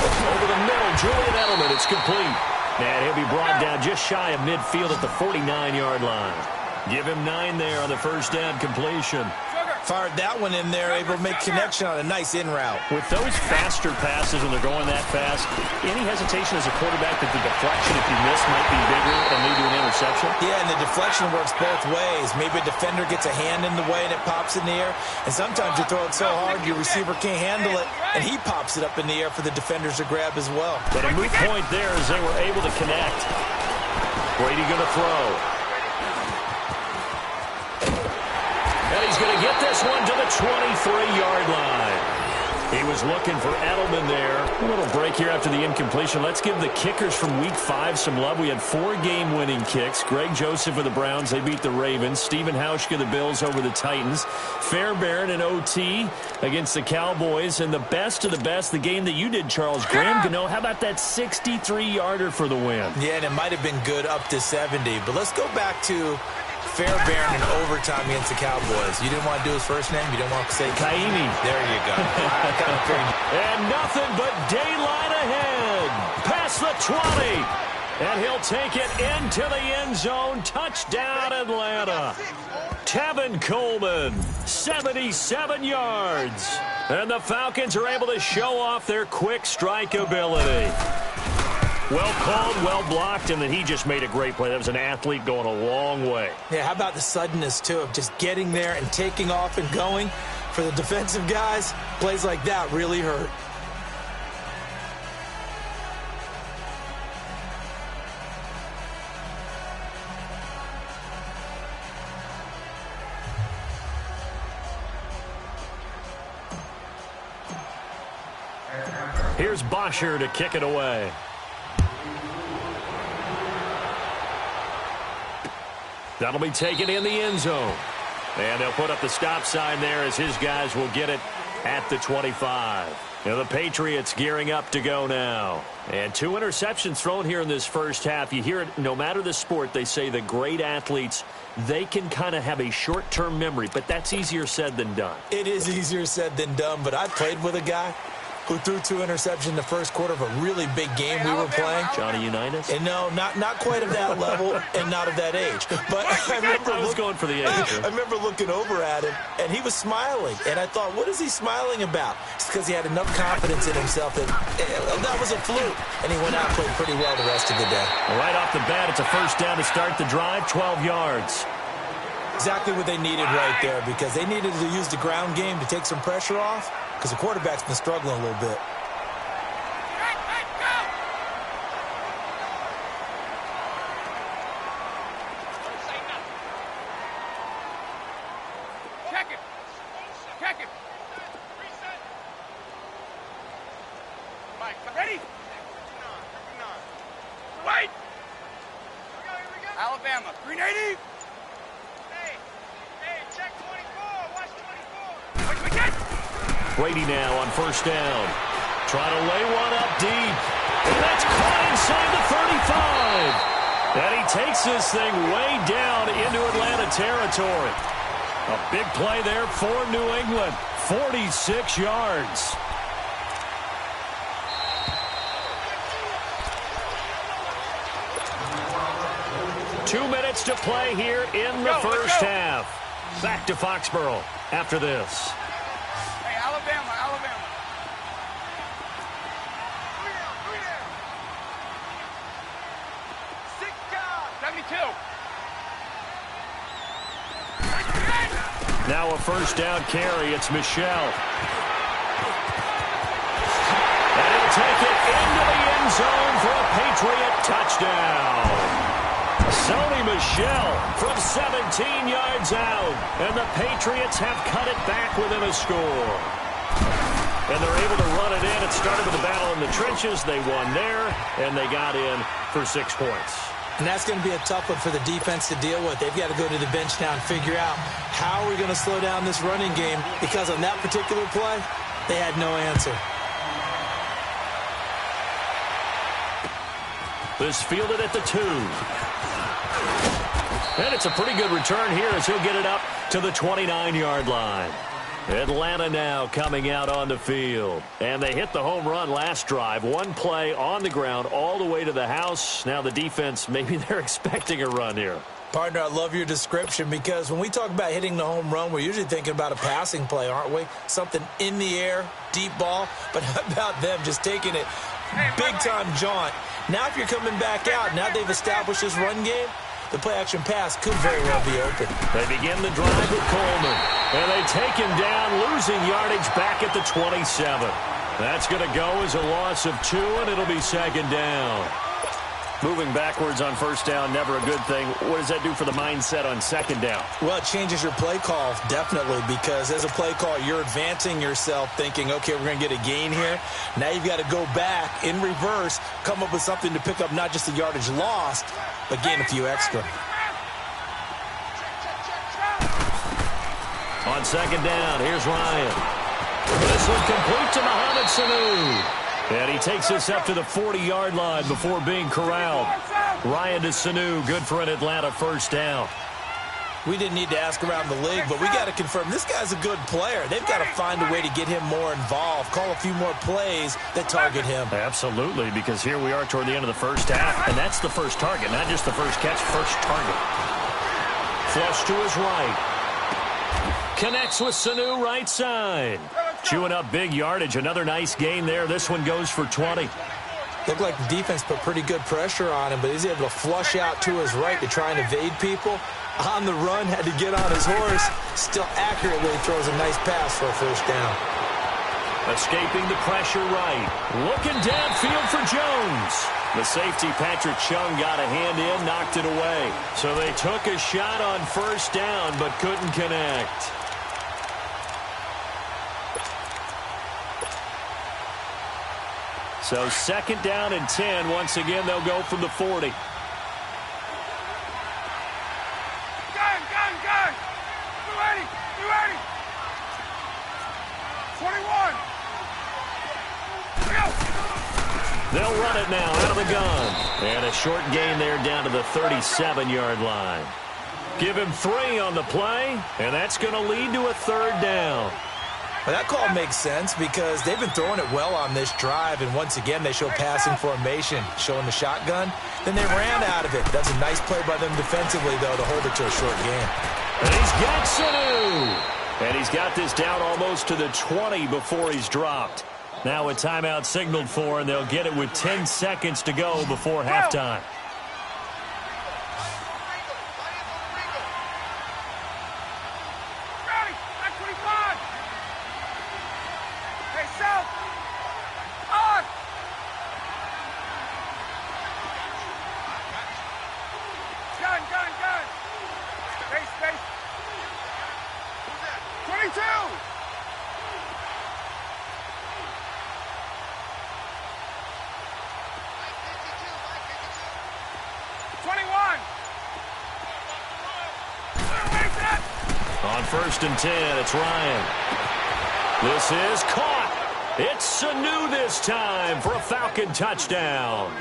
Over the middle, Julian Edelman. It's complete. And he'll be brought down just shy of midfield at the 49-yard line. Give him 9 there on the first down completion. Fired that one in there, able to make connection on a nice in route. With those faster passes when they're going that fast, any hesitation as a quarterback that the deflection, if you miss, might be bigger and lead to an interception? Yeah, and the deflection works both ways. Maybe a defender gets a hand in the way and it pops in the air. And sometimes you throw it so hard your receiver can't handle it, and he pops it up in the air for the defenders to grab as well. But a moot point there as they were able to connect. Brady going to throw. And he's going to get this one to the 23-yard line. He was looking for Edelman there. A little break here after the incompletion. Let's give the kickers from Week 5 some love. We had 4 game-winning kicks. Greg Joseph of the Browns, they beat the Ravens. Stephen Hauschka, the Bills, over the Titans. Fairbairn and OT against the Cowboys. And the best of the best, the game that you did, Charles, Graham Gano. How about that 63-yarder for the win? Yeah, and it might have been good up to 70. But let's go back to Fairbairn in overtime against the Cowboys. You didn't want to do his first name? You didn't want to say Kaimi. There you go. And nothing but daylight ahead. Past the 20. And he'll take it into the end zone. Touchdown, Atlanta. Tevin Coleman, 77 yards. And the Falcons are able to show off their quick strike ability. Well called, well blocked, and then he just made a great play. That was an athlete going a long way. Yeah, how about the suddenness, too, of just getting there and taking off and going? For the defensive guys, plays like that really hurt. Here's Bosher to kick it away. That'll be taken in the end zone. And they'll put up the stop sign there as his guys will get it at the 25. Now the Patriots gearing up to go now. And 2 interceptions thrown here in this first half. You hear it, no matter the sport, they say the great athletes, they can kind of have a short-term memory, but that's easier said than done. It is easier said than done, but I played with a guy who threw 2 interceptions in the first quarter of a really big game we were playing. Johnny Unitas? And no, not quite of that level and not of that age. But I was going for the age. I remember looking over at him, and he was smiling. And I thought, what is he smiling about? It's because he had enough confidence in himself that that was a fluke. And he went out and played pretty well the rest of the day. Right off the bat, it's a first down to start the drive, 12 yards. Exactly what they needed right there, because they needed to use the ground game to take some pressure off, because the quarterback's been struggling a little bit. Check it. Mike, ready? Wait! Alabama, 380. Hey, check 24. Watch 24. Brady now on first down. Trying to lay one up deep. And that's caught inside the 35. And he takes this thing way down into Atlanta territory. A big play there for New England. 46 yards. Two minutes to play here in the first half. Back to Foxborough after this. Hey, Alabama. 72. Now a first down carry. It's Michelle. And he'll take it into the end zone for a Patriot touchdown. Sony Michel from 17 yards out. And the Patriots have cut it back within a score. And they're able to run it in. It started with a battle in the trenches. They won there, and they got in for 6 points. And that's going to be a tough one for the defense to deal with. They've got to go to the bench now and figure out how are we going to slow down this running game, because on that particular play, they had no answer. This fielded at the 2. And it's a pretty good return here as he'll get it up to the 29-yard line. Atlanta now coming out on the field. And they hit the home run last drive. One play on the ground all the way to the house. Now the defense, maybe they're expecting a run here. Partner, I love your description, because when we talk about hitting the home run, we're usually thinking about a passing play, aren't we? Something in the air, deep ball. But how about them just taking it big-time jaunt? Now if you're coming back out, now they've established this run game, the play-action pass could very well be open. They begin the drive with Coleman. And they take him down, losing yardage back at the 27. That's going to go as a loss of 2, and it'll be second down. Moving backwards on first down, never a good thing. What does that do for the mindset on second down? Well, it changes your play call, definitely, because as a play call, you're advancing yourself thinking, okay, we're going to get a gain here. Now you've got to go back in reverse, come up with something to pick up not just the yardage lost, but gain a few extra. On second down, here's Ryan. This one complete to Mohamed Sanu. And he takes us up to the 40-yard line before being corralled. Ryan to Sanu, good for an Atlanta first down. We didn't need to ask around the league, but we got to confirm this guy's a good player. They've got to find a way to get him more involved, call a few more plays that target him. Absolutely, because here we are toward the end of the first half, and that's the first target, not just the first catch, first target. Flush to his right. Connects with Sanu right side. Chewing up big yardage. Another nice gain there. This one goes for 20. Looked like the defense put pretty good pressure on him, but he's able to flush out to his right to try and evade people. On the run, had to get on his horse. Still accurately throws a nice pass for a first down. Escaping the pressure right. Looking downfield for Jones. The safety, Patrick Chung, got a hand in, knocked it away. So they took a shot on first down, but couldn't connect. So second down and 10. Once again, they'll go from the 40. Gun! Be ready! 21! Go! They'll run it now out of the gun. And a short gain there down to the 37-yard line. Give him 3 on the play, and that's going to lead to a third down. Well, that call makes sense because they've been throwing it well on this drive, and once again they show passing formation, showing the shotgun. Then they ran out of it. That's a nice play by them defensively, though, to hold it to a short gain. And he's got Sanu. And he's got this down almost to the 20 before he's dropped. Now a timeout signaled for, and they'll get it with 10 seconds to go before halftime. On first and 10, it's Ryan. This is caught. It's Sanu this time for a Falcon touchdown.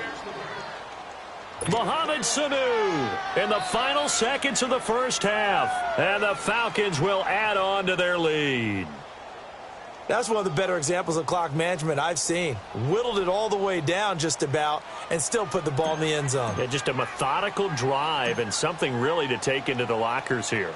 Mohamed Sanu in the final seconds of the first half. And the Falcons will add on to their lead. That's one of the better examples of clock management I've seen. Whittled it all the way down just about and still put the ball in the end zone. Yeah, just a methodical drive and something really to take into the lockers here.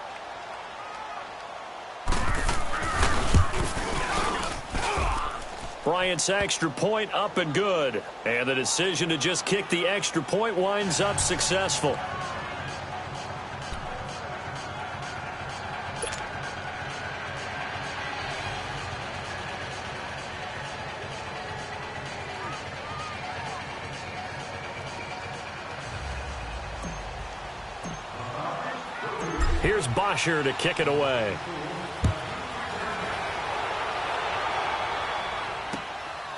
Bryant's extra point up and good. And the decision to just kick the extra point winds up successful. Here's Bosher to kick it away.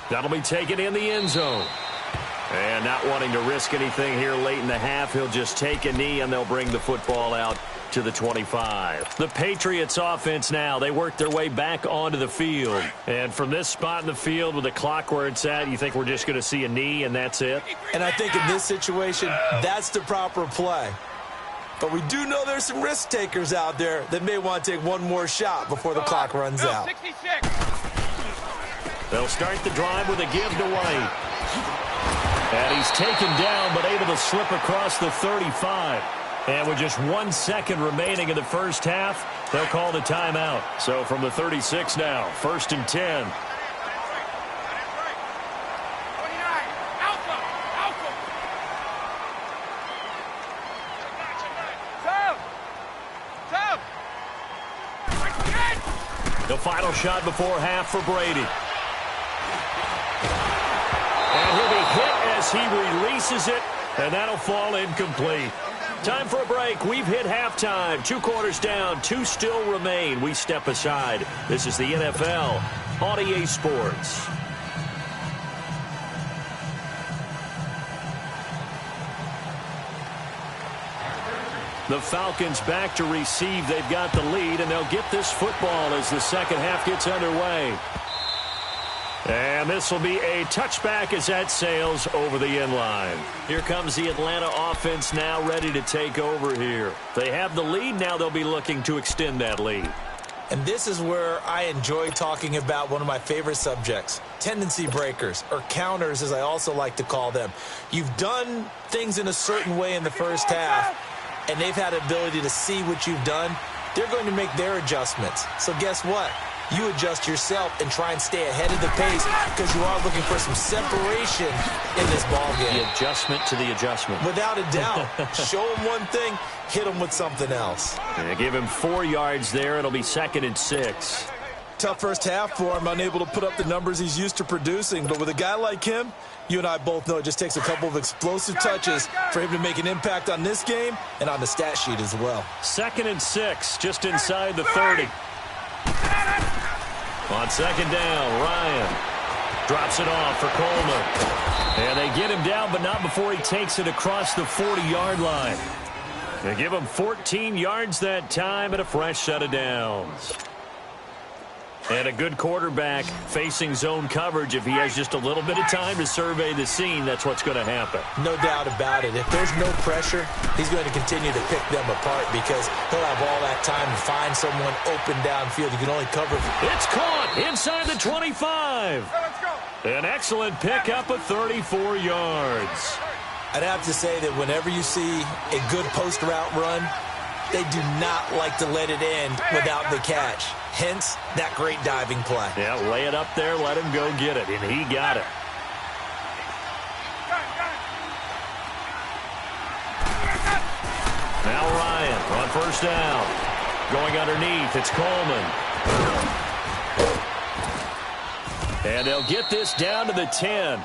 That'll be taken in the end zone. And not wanting to risk anything here late in the half, he'll just take a knee and they'll bring the football out to the 25. The Patriots offense now, they work their way back onto the field. And from this spot in the field with the clock where it's at, you think we're just going to see a knee and that's it? And I think in this situation, that's the proper play. But we do know there's some risk takers out there that may want to take one more shot before the clock runs out. 66. They'll start the drive with a give to White. And he's taken down but able to slip across the 35. And with just 1 second remaining in the first half, they'll call the timeout. So from the 36 now, 1st and 10. The final shot before half for Brady. And he'll be hit as he releases it, and that'll fall incomplete. Time for a break. We've hit halftime. 2 quarters down, 2 still remain. We step aside. This is the NFL on EA Sports. The Falcons back to receive. They've got the lead, and they'll get this football as the second half gets underway. And this will be a touchback as that sails over the end line. Here comes the Atlanta offense now ready to take over here. They have the lead. Now they'll be looking to extend that lead. And this is where I enjoy talking about one of my favorite subjects, tendency breakers, or counters as I also like to call them. You've done things in a certain way in the first half, and they've had the ability to see what you've done. They're going to make their adjustments. So guess what? You adjust yourself and try and stay ahead of the pace because you are looking for some separation in this ball game. The adjustment to the adjustment. Without a doubt. Show him one thing, hit him with something else. Yeah, give him 4 yards there. It'll be 2nd and 6. Tough first half for him, unable to put up the numbers he's used to producing. But with a guy like him, you and I both know it just takes a couple of explosive touches for him to make an impact on this game and on the stat sheet as well. 2nd and 6, just inside the 30. On 2nd down, Ryan drops it off for Coleman. And they get him down, but not before he takes it across the 40-yard line. They give him 14 yards that time and a fresh set of downs. And a good quarterback facing zone coverage. If he has just a little bit of time to survey the scene, that's what's going to happen. No doubt about it. If there's no pressure, he's going to continue to pick them apart because he'll have all that time to find someone open downfield. He can only cover. It's caught inside the 25. Let's go. An excellent pickup of 34 yards. I'd have to say that whenever you see a good post route run, they do not like to let it end without the catch. Hence, that great diving play. Yeah, lay it up there, let him go get it, and he got it. Now Ryan on 1st down. Going underneath, it's Coleman. And they'll get this down to the 10.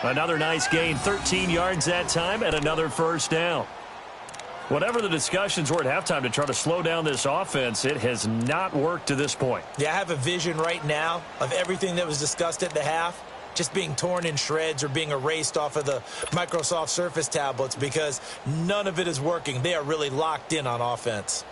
Another nice gain, 13 yards that time, and another 1st down. Whatever the discussions were at halftime to try to slow down this offense, it has not worked to this point. Yeah, I have a vision right now of everything that was discussed at the half just being torn in shreds or being erased off of the Microsoft Surface tablets because none of it is working. They are really locked in on offense.